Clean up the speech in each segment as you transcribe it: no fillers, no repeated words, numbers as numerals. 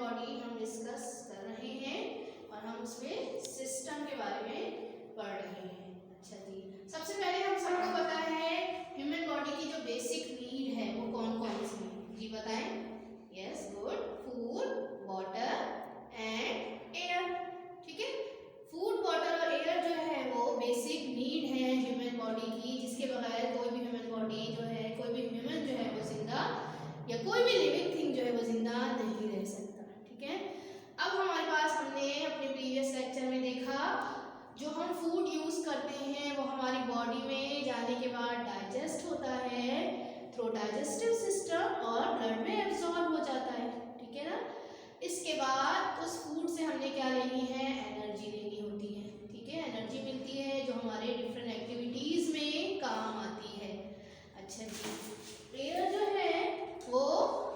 Body हम discuss कर रहे हैं और हम उसमें सिस्टम के बारे में पढ़ रहे हैं। अच्छा जी, सबसे पहले हम सबको पता है ह्यूमन बॉडी की जो बेसिक नीड है वो कौन कौन सी है जी, बताएं। Yes, good. Food, water and air. ठीक है, फूड, वाटर और एयर जो है वो बेसिक नीड है ह्यूमन बॉडी की, जिसके बगैर कोई भी ह्यूमन बॉडी जो है, कोई भी ह्यूमन जो है वो जिंदा या कोई भी लिविंग थिंग जो है वो जिंदा नहीं रह सकता। ठीक है, अब हमारे पास हमने अपने प्रीवियस लेक्चर में देखा जो हम फूड यूज करते हैं वो हमारी बॉडी में जाने के बाद डाइजेस्ट होता है थ्रू डाइजेस्टिव सिस्टम और ब्लड में एब्जॉर्ब हो जाता है। ठीक है ना, इसके बाद उस फूड से हमने क्या लेनी है, एनर्जी लेनी होती है। ठीक है, एनर्जी मिलती है जो हमारे डिफरेंट एक्टिविटीज में काम आती है। अच्छा जी, एयर जो है वो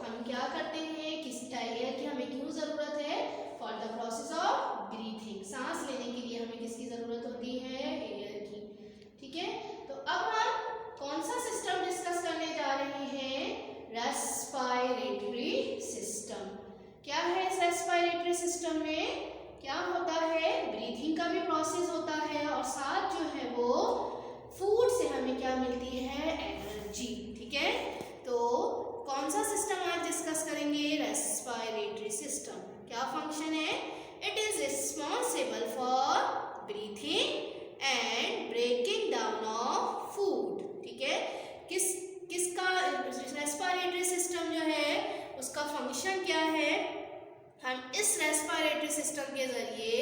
हम क्या करते हैं, किस एयर की हमें क्यों ज़रूरत है, for the process of breathing. सांस लेने के लिए हमें किसकी ज़रूरत होती है, एयर की। ठीक है, तो अब हम कौन सा सिस्टम डिस्कस करने जा रहे हैं, रेस्पिरेटरी सिस्टम। क्या है इस रेस्पिरेटरी सिस्टम में, क्या होता है, ब्रीथिंग का भी प्रोसेस होता है और साथ जो है वो फूड से हमें क्या मिलती है, एनर्जी। ठीक है, तो कौन सा सिस्टम आज डिस्कस करेंगे, रेस्पिरेटरी सिस्टम। क्या फंक्शन है, it is responsible for breathing and breaking down of food. ठीक है, किसका रेस्पिरेटरी सिस्टम जो है उसका फंक्शन क्या है, हम इस रेस्पिरेटरी सिस्टम के जरिए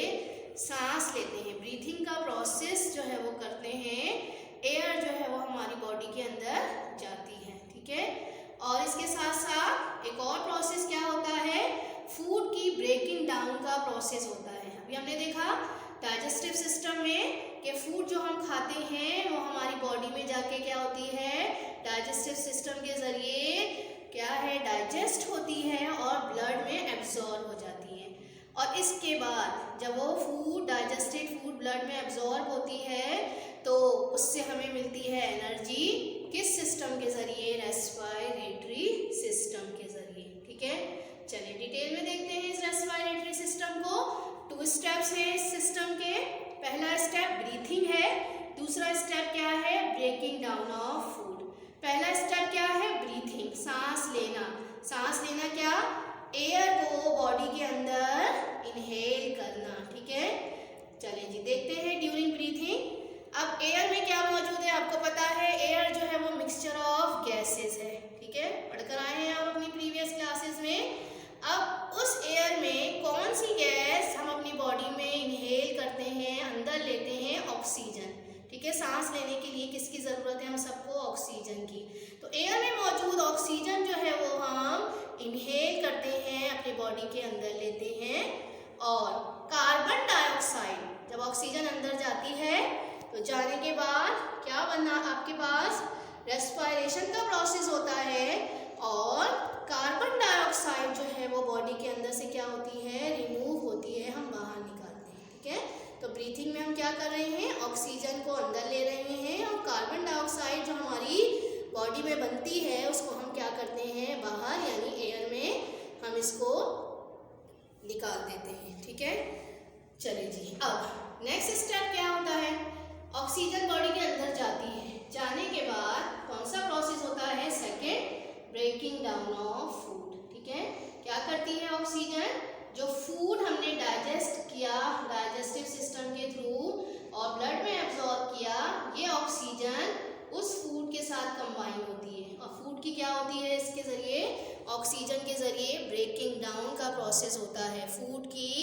सांस लेते हैं, ब्रीथिंग का प्रोसेस जो है वो करते हैं, एयर जो है वो हमारी बॉडी के अंदर जाती है। ठीक है, और इसके साथ साथ एक और प्रोसेस क्या होता है, फूड की ब्रेकिंग डाउन का प्रोसेस होता है। अभी हमने देखा डाइजेस्टिव सिस्टम में कि फूड जो हम खाते हैं वो हमारी बॉडी में जाके क्या होती है, डाइजेस्टिव सिस्टम के जरिए क्या है, डाइजेस्ट होती है और ब्लड में एब्जॉर्ब हो जाती है। और इसके बाद जब वो फूड, डाइजेस्टेड फूड ब्लड में एब्जॉर्ब होती है तो उससे हमें मिलती है एनर्जी, किस सिस्टम के जरिए, रेस्पिरेटरी सिस्टम के जरिए। ठीक है, चलिए डिटेल में देखते हैं इस रेस्पिरेटरी सिस्टम को। 2 स्टेप्स हैं इस सिस्टम के। पहला स्टेप ब्रीथिंग है, दूसरा स्टेप क्या है, ब्रेकिंग डाउन ऑफ फूड। पहला स्टेप क्या है, ब्रीथिंग, सांस लेना। सांस लेना क्या, एयर को बॉडी के अंदर इनहेल करना। ठीक है, चलिए जी देखते हैं ड्यूरिंग ब्रीथिंग। अब एयर में क्या मौजूद है, आपको पता है एयर जो है वो मिक्सचर ऑफ गैसेस है। ठीक है, पढ़कर आए हैं आप अपनी प्रीवियस क्लासेस में। अब उस एयर में कौन सी गैस हम अपनी बॉडी में इनहेल करते हैं, अंदर लेते हैं, ऑक्सीजन। ठीक है, सांस लेने के लिए किसकी ज़रूरत है, हम सबको ऑक्सीजन की। तो एयर में मौजूद ऑक्सीजन जो है वो हम इनहेल करते हैं, अपनी बॉडी के अंदर लेते हैं। और कार्बन डाइऑक्साइड जब ऑक्सीजन अंदर जाती है तो जाने के बाद क्या बनना, आपके पास रेस्पिरेशन का प्रोसेस होता है और कार्बन डाइऑक्साइड जो है वो बॉडी के अंदर से क्या होती है, रिमूव होती है, हम बाहर निकालते हैं। ठीक है, तो ब्रीथिंग में हम क्या कर रहे हैं, ऑक्सीजन को अंदर ले रहे हैं और कार्बन डाइऑक्साइड जो हमारी बॉडी में बनती है उसको हम क्या करते हैं, बाहर यानी एयर में हम इसको निकाल देते हैं। ठीक है, चलिए जी, अब नेक्स्ट स्टेप क्या होता है, ऑक्सीजन बॉडी के अंदर जाती है, जाने के बाद कौन सा प्रोसेस होता है, second, breaking down of food. ठीक है, क्या करती है ऑक्सीजन, जो फूड हमने डाइजेस्ट किया डाइजेस्टिव सिस्टम के थ्रू और ब्लड में एब्जॉर्ब किया, ये ऑक्सीजन उस फूड के साथ कंबाइन होती है और फूड की क्या होती है, इसके ज़रिए, ऑक्सीजन के ज़रिए ब्रेकिंग डाउन का प्रोसेस होता है। फूड की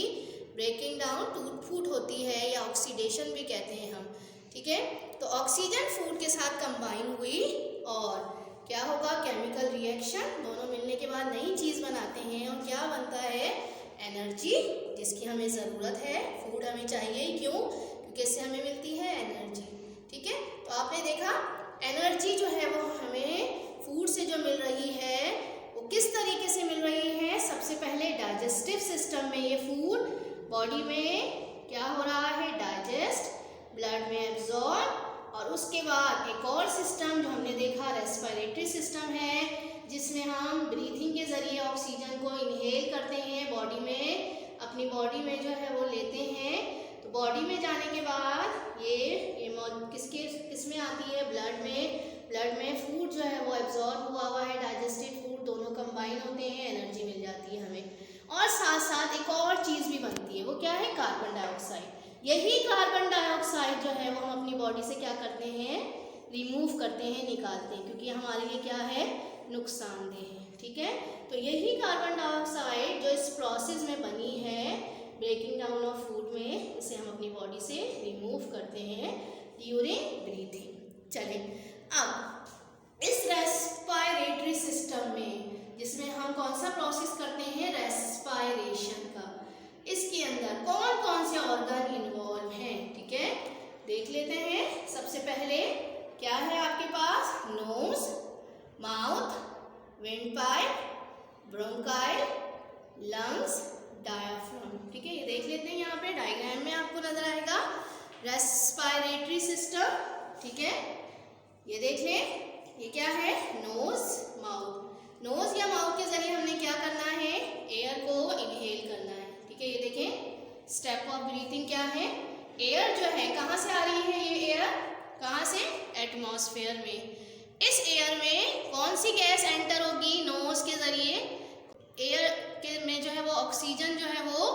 ब्रेकिंग डाउन, टूट फूट होती है या ऑक्सीडेशन भी कहते हैं हम। ठीक है, तो ऑक्सीजन फूड के साथ कंबाइन हुई और क्या होगा, केमिकल रिएक्शन, दोनों मिलने के बाद नई चीज़ बनाते हैं और क्या बनता है, एनर्जी, जिसकी हमें ज़रूरत है। फूड हमें चाहिए, क्यों, क्योंकि इससे हमें मिलती है एनर्जी। ठीक है, तो आपने देखा एनर्जी जो है वो हमें फूड से जो मिल रही है वो किस तरीके से मिल रही है, सबसे पहले डाइजेस्टिव सिस्टम में ये फूड बॉडी में क्या हो रहा है, डाइजेस्ट, ब्लड में एब्जॉर्ब, और उसके बाद एक और सिस्टम जो हमने देखा रेस्पिरेटरी सिस्टम है, जिसमें हम ब्रीथिंग के ज़रिए ऑक्सीजन को इनहेल करते हैं, बॉडी में, अपनी बॉडी में जो है वो लेते हैं। तो बॉडी में जाने के बाद ये किस में आती है, ब्लड में। ब्लड में फूड जो है वो एब्जॉर्ब हुआ है, डाइजेस्टेड फूड दोनों कंबाइन होते हैं, एनर्जी मिल जाती है हमें। और साथ साथ एक और चीज़ भी बनती है, वो क्या है, कार्बन डाइऑक्साइड। यही कार्बन डाइऑक्साइड जो है वो हम अपनी बॉडी से क्या करते हैं, रिमूव करते हैं, निकालते हैं, क्योंकि हमारे लिए क्या है, नुकसानदेह है। ठीक है, तो यही कार्बन डाइऑक्साइड जो इस प्रोसेस में बनी है, ब्रेकिंग डाउन ऑफ फूड में, इसे हम अपनी बॉडी से रिमूव करते हैं ड्यूरिंग ब्रीथिंग। चलिए, अब इस रेस्पिरेटरी सिस्टम में, जिसमें हम कौन सा प्रोसेस करते हैं, रेस्पिरेशन का, इसके अंदर कौन कौन से ऑर्गन इन्वॉल्व हैं, ठीक है, देख लेते हैं। सबसे पहले क्या है आपके पास, nose, mouth, wind pipe, bronchi, lungs, diaphragm. ठीक है, ये देख लेते हैं, यहाँ पे डायग्राम में आपको नजर आएगा रेस्पिरेटरी सिस्टम। ठीक है, ये देख लें, ये क्या है, नोज, माउथ। नोज या माउथ के जरिए हमने क्या करना है, एयर को इनहेल करना है। ठीक है, ये देखें, स्टेप ऑफ ब्रीथिंग क्या है, एयर जो है कहाँ से आ रही है, ये एयर कहाँ से, एटमॉस्फेयर में। इस एयर में कौन सी गैस एंटर होगी, नोज के जरिए एयर के में जो है वो ऑक्सीजन जो है वो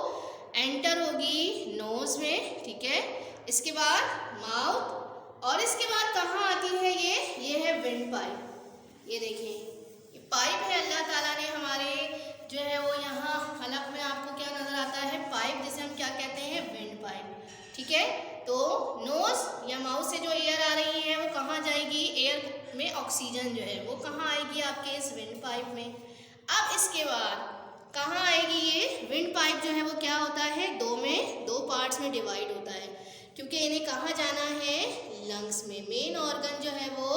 एंटर होगी नोज में। ठीक है, इसके बाद माउथ, और इसके बाद कहाँ आती है, ये है विंड पाइप। ये देखें, ये पाइप है, अल्लाह ताला ने हमारे जो है वो यहाँ हलक में आपको क्या नजर आता है, पाइप, जिसे हम क्या कहते हैं, विंड पाइप। ठीक है, तो नोज या माउथ से जो एयर आ रही है वो कहाँ जाएगी, एयर में ऑक्सीजन जो है वो कहाँ आएगी, आपके इस विंड पाइप में। अब इसके बाद कहाँ आएगी, ये विंड पाइप जो है वो क्या होता है, दो पार्ट्स में डिवाइड होता है, क्योंकि इन्हें कहाँ जाना है, लंग्स में। मेन ऑर्गन जो है वो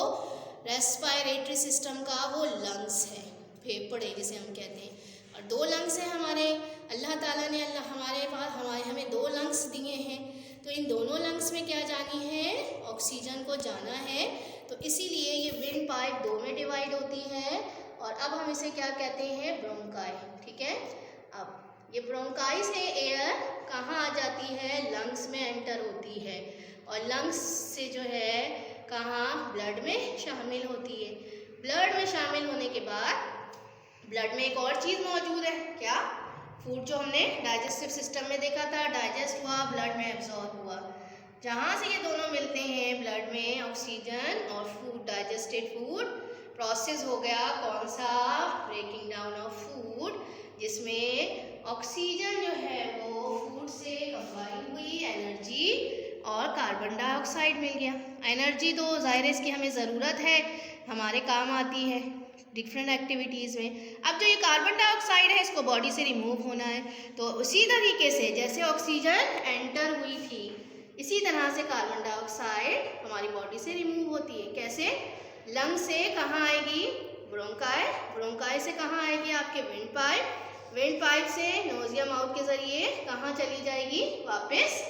रेस्पिरेटरी सिस्टम का वो लंग्स है, फेफड़े जिसे हम कहते हैं। और 2 लंग्स हैं हमारे, अल्लाह ताला ने हमें 2 लंग्स दिए हैं, तो इन दोनों लंग्स में क्या जानी है, ऑक्सीजन को जाना है। तो इसीलिए ये विंड पाइप 2 में डिवाइड होती है। और अब हम इसे क्या कहते हैं, ब्रोंकाई। ठीक है, अब ये ब्रोंकाई से एयर कहाँ आ जाती है, लंग्स में एंटर होती है, और लंग्स से जो है कहाँ, ब्लड में शामिल होती है। ब्लड में शामिल होने के बाद ब्लड में एक और चीज़ मौजूद है, क्या, फूड जो हमने डाइजेस्टिव सिस्टम में देखा था, डाइजेस्ट हुआ, ब्लड में एब्जॉर्ब हुआ। जहाँ से ये दोनों मिलते हैं, ब्लड में ऑक्सीजन और फूड, डाइजेस्टेड फूड, प्रोसेस हो गया कौन सा, ब्रेकिंग डाउन ऑफ फूड, जिसमें ऑक्सीजन जो है वो फूड से कंबाइन हुई, एनर्जी और कार्बन डाइऑक्साइड मिल गया। एनर्जी तो ज़ाहिर है इसकी हमें ज़रूरत है, हमारे काम आती है डिफरेंट एक्टिविटीज़ में। अब जो ये कार्बन डाइऑक्साइड है इसको बॉडी से रिमूव होना है, तो उसी तरीके से जैसे ऑक्सीजन एंटर हुई थी, इसी तरह से कार्बन डाइऑक्साइड हमारी बॉडी से रिमूव होती है। कैसे, लंग से कहाँ आएगी, ब्रोंकाई, ब्रोंकाई से कहाँ आएगी, आपके विंड पाइप, विंड पाइप से नोज या माउथ के जरिए कहाँ चली जाएगी, वापस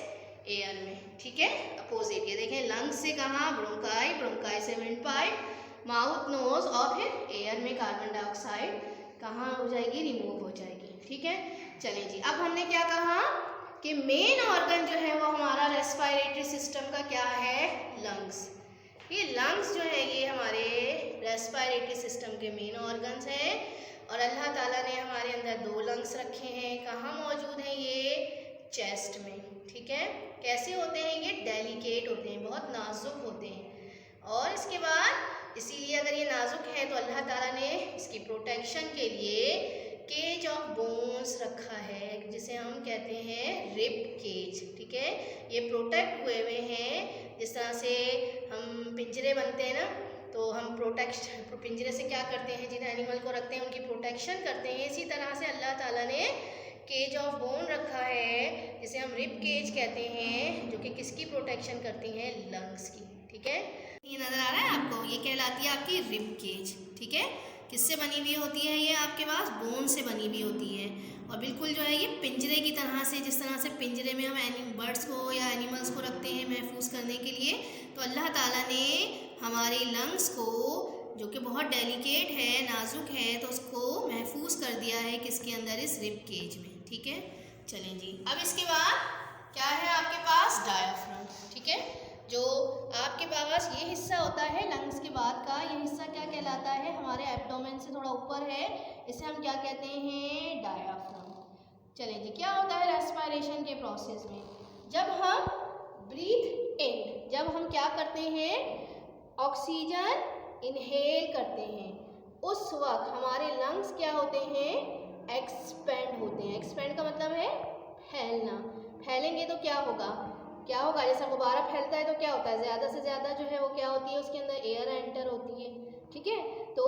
एयर में। ठीक है, अपोजिट, ये देखें, लंग से कहाँ, ब्रोंकाई, ब्रोंकाई से विंड पाइप, माउथ, नोज, और फिर एयर में कार्बन डाइऑक्साइड कहाँ हो जाएगी, रिमूव हो जाएगी। ठीक है, चलिए जी, अब हमने क्या कहा कि मेन ऑर्गन जो है वो हमारा रेस्पिरेटरी सिस्टम का क्या है, लंग्स। ये लंग्स जो है ये हमारे रेस्पिरेटरी सिस्टम के मेन ऑर्गन्स हैं, और अल्लाह ताला ने हमारे अंदर 2 लंग्स रखे हैं। कहाँ मौजूद हैं, ये चेस्ट में। ठीक है, कैसे होते हैं, ये डेलिकेट होते हैं, बहुत नाजुक होते हैं। और इसके बाद इसीलिए अगर ये नाजुक है तो अल्लाह ताला ने इसकी प्रोटेक्शन के लिए केज ऑफ बोन्स रखा है, जिसे हम कहते हैं रिब केज। ठीक है, ये प्रोटेक्ट हुए हुए हैं, जिस तरह से हम पिंजरे बनते हैं ना, तो हम पिंजरे से क्या करते हैं, जिन एनिमल को रखते हैं उनकी प्रोटेक्शन करते हैं, इसी तरह से अल्लाह ताला ने केज ऑफ बोन रखा है, जिसे हम रिब केज कहते हैं, जो कि किसकी प्रोटेक्शन करती हैं, लंग्स की। ठीक है, ये नज़र आ रहा है आपको, ये कहलाती है आपकी रिब केज। ठीक है, किससे बनी हुई होती है, ये आपके पास बोन से बनी हुई होती है, और बिल्कुल जो है ये पिंजरे की तरह से, जिस तरह से पिंजरे में हम बर्ड्स को या एनिमल्स को रखते हैं महफूज करने के लिए, तो अल्लाह ताला ने हमारे लंग्स को जो कि बहुत डेलिकेट है, नाजुक है, तो उसको महफूज कर दिया है किसके अंदर, इस रिब केज में। ठीक है, चलें जी। अब इसके बाद क्या है आपके पास, डायाफ्राम। ठीक है, जो आपके पास ये हिस्सा होता है लंग्स के बाद का, ये हिस्सा क्या कहलाता है, हमारे एब्डोमेन से थोड़ा ऊपर है, इसे हम क्या कहते हैं, डायाफ्राम। चलें जी, क्या होता है रेस्पिरेशन के प्रोसेस में, जब हम ब्रीथ इन, जब हम क्या करते हैं, ऑक्सीजन इनहेल करते हैं, उस वक्त हमारे लंग्स क्या होते हैं, एक्सपेंड होते हैं। एक्सपेंड का मतलब है फैलना। फैलेंगे तो क्या होगा, क्या होगा, जैसा गुब्बारा फैलता है तो क्या होता है, ज़्यादा से ज़्यादा जो है वो क्या होती है, उसके अंदर एयर एंटर होती है। ठीक है, तो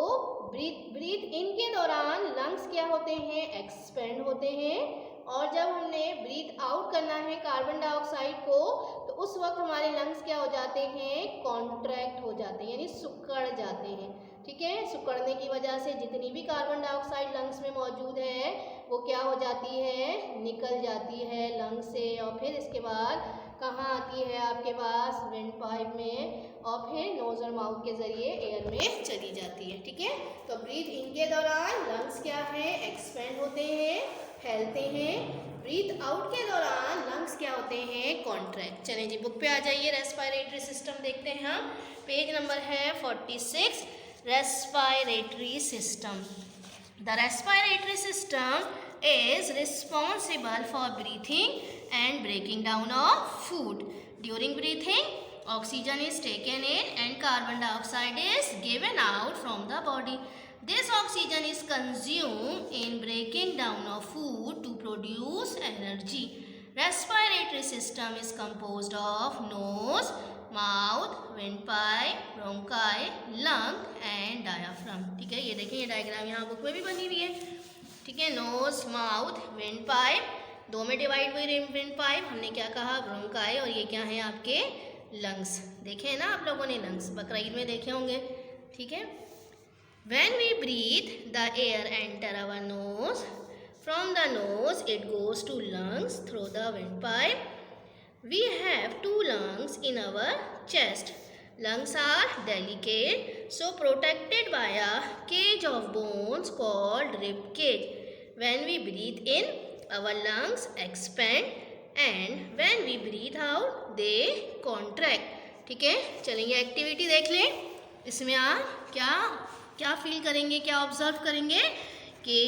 ब्रीथ इन के दौरान लंग्स क्या होते हैं, एक्सपेंड होते हैं, और जब हमने ब्रीथ आउट करना है कार्बन डाइऑक्साइड को, तो उस वक्त हमारे लंग्स क्या हो जाते हैं, कॉन्ट्रैक्ट हो जाते हैं, यानी सिकुड़ जाते हैं। ठीक है, सिकुड़ने की वजह से जितनी भी कार्बन डाइऑक्साइड लंग्स में मौजूद है वो क्या हो जाती है, निकल जाती है लंग्स से, और फिर इसके बाद कहाँ आती है आपके पास, विंड पाइप में, और फिर नोज और माउथ के ज़रिए एयर में चली जाती है। ठीक है, तो ब्रीथ इन के दौरान लंग्स क्या है, एक्सपेंड होते हैं, फैलते हैं। ब्रीथ आउट के दौरान लंग्स क्या होते हैं, कॉन्ट्रैक्ट। चलें जी, बुक पे आ जाइए, रेस्पिरेटरी सिस्टम देखते हैं हम। पेज नंबर है 46, respiratory system. The respiratory system is responsible for breathing and breaking down of food. During breathing, oxygen is taken in and carbon dioxide is given out from the body. This oxygen is consumed in breaking down of food to produce energy. Respiratory system is composed of nose, mouth, windpipe, bronchi, lung and diaphragm. ठीक है, ये देखें, ये diagram यहाँ book में भी बनी हुई है। ठीक है, नोज, माउथ, विंडपाइप, दो में डिवाइड हुई विंडपाइप, हमने क्या कहा, ब्रोंकाई, और ये क्या है आपके लंग्स। देखे ना आप लोगों ने लंग्स, बकरीद में देखे होंगे। ठीक है, when we breathe the air enter our nose, from the nose it goes to lungs through the windpipe. We have two lungs in our chest. Lungs are delicate, so protected by a cage of bones called rib cage. When we breathe in, our lungs expand, and when we breathe out, they contract. ठीक है, चलेंगे activity देख लें। इसमें आप क्या feel करेंगे, क्या ऑब्जर्व करेंगे कि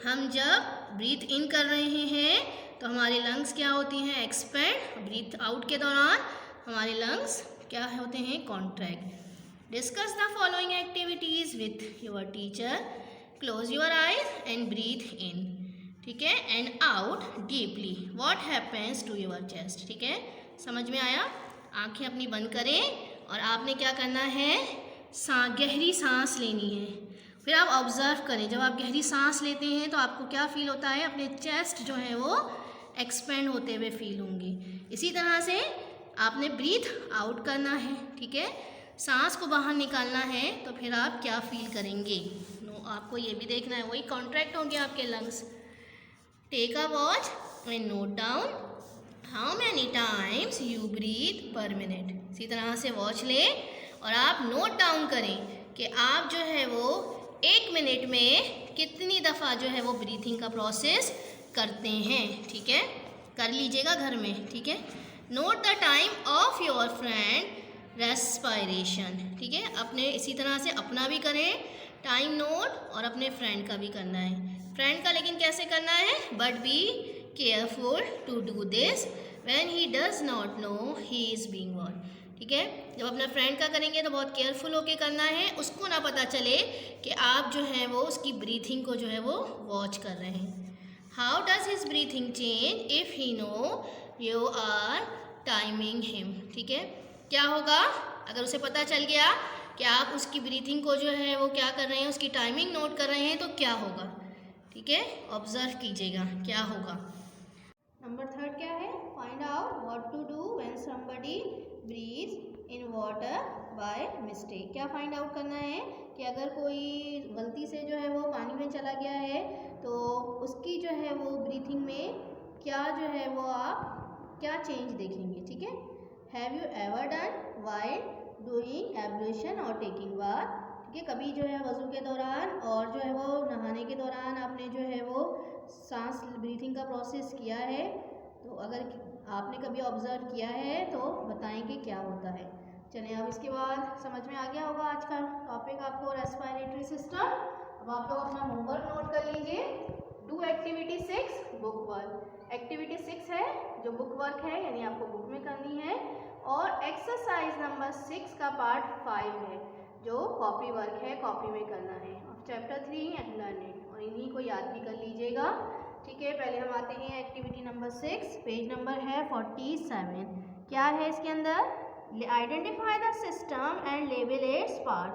हम जब ब्रीथ इन कर रहे हैं तो हमारे लंग्स क्या होती हैं, एक्सपेंड। ब्रीथ आउट के दौरान हमारे लंग्स क्या होते हैं, contract. Discuss the following activities with your teacher. Close your eyes and breathe in, ठीक है, and out deeply. What happens to your chest. ठीक है, समझ में आया। आंखें अपनी बंद करें और आपने क्या करना है, गहरी सांस लेनी है। फिर आप ऑब्जर्व करें, जब आप गहरी सांस लेते हैं तो आपको क्या फील होता है, अपने चेस्ट जो है वो एक्सपेंड होते हुए फील होंगे। इसी तरह से आपने ब्रीथ आउट करना है। ठीक है, सांस को बाहर निकालना है तो फिर आप क्या फील करेंगे, आपको ये भी देखना है, वही कॉन्ट्रैक्ट होंगे आपके lungs. Take a watch and note down how many times you breathe per minute. इसी तरह से वॉच लें और आप नोट डाउन करें कि आप जो है वो 1 मिनट में कितनी दफ़ा जो है वो ब्रीथिंग का प्रोसेस करते हैं। ठीक है, कर लीजिएगा घर में। ठीक है, note the time of your friend respiration. ठीक है, अपने इसी तरह से अपना भी करें टाइम नोट और अपने फ्रेंड का भी करना है। फ्रेंड का लेकिन कैसे करना है, but be careful to do this when he does not know he is being watched. ठीक है, जब अपना फ्रेंड का करेंगे तो बहुत केयरफुल होके करना है, उसको ना पता चले कि आप जो है वो उसकी ब्रीथिंग को जो है वो वॉच कर रहे हैं। How does his breathing change if he know you are timing him. ठीक है, क्या होगा अगर उसे पता चल गया कि आप उसकी ब्रीथिंग को जो है वो क्या कर रहे हैं, उसकी टाइमिंग नोट कर रहे हैं, तो क्या होगा। ठीक है, ऑब्जर्व कीजिएगा क्या होगा। नंबर 3 क्या है, find out what to do when somebody breathe in water by mistake. क्या फाइंड आउट करना है कि अगर कोई गलती से जो है वो पानी में चला गया है तो उसकी जो है वो ब्रीथिंग में क्या जो है वो आप क्या चेंज देखेंगे। ठीक है, have you ever done while doing abrasion और टेकिंग बाथ। ठीक है। कभी जो है वज़ू के दौरान और जो है वो नहाने के दौरान आपने जो है वो सांस ब्रीथिंग का प्रोसेस किया है, तो अगर आपने कभी ऑब्जर्व किया है तो बताएंगे क्या होता है। चलिए अब इसके बाद समझ में आ गया होगा आज का टॉपिक आपको रेस्पिरेटरी सिस्टम। अब आप लोग अपना होमवर्क नोट कर लीजिए। Do activity 6 book work. Activity 6 है जो बुक वर्क है, यानी आपको बुक में करनी है, और एक्सरसाइज नंबर 6 का पार्ट 5 है जो कॉपी वर्क है, कॉपी में करना है। और चैप्टर 3 एंड लर्निंग, और इन्हीं को याद भी कर लीजिएगा। ठीक है, पहले हम आते हैं एक्टिविटी नंबर 6, पेज नंबर है 47। क्या है इसके अंदर? Identify the system and label it's part.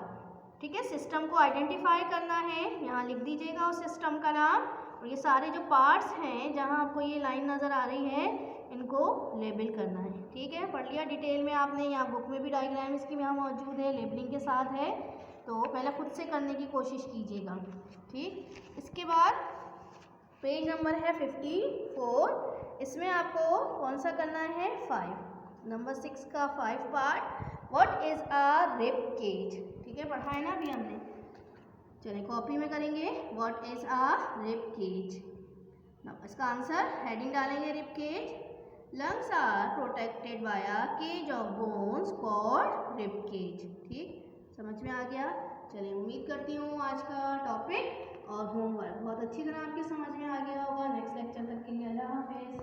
ठीक है, सिस्टम को आइडेंटिफाई करना है, यहाँ लिख दीजिएगा उस सिस्टम का नाम, और ये सारे जो पार्ट्स हैं जहाँ आपको ये लाइन नज़र आ रही है इनको लेबल करना है। ठीक है, पढ़ लिया डिटेल में आपने, यहाँ बुक में भी डायग्राम इसकी यहाँ मौजूद है, लेबलिंग के साथ है, तो पहले खुद से करने की कोशिश कीजिएगा। ठीक, इसके बाद पेज नंबर है 54, इसमें आपको कौन सा करना है? 5, नंबर 6 का 5 part. What is a rib cage? ठीक है, पढ़ा है ना अभी हमने। चलिए कॉपी में करेंगे। What is a rib cage? इसका आंसर हेडिंग डालेंगे, rib cage. Lungs are protected by a cage of bones called rib cage. ठीक, समझ में आ गया। चलिए उम्मीद करती हूँ आज का टॉपिक और होमवर्क बहुत अच्छी तरह आपके समझ में आ गया होगा। नेक्स्ट लेक्चर तक के लिए अल्लाह हाफिज़।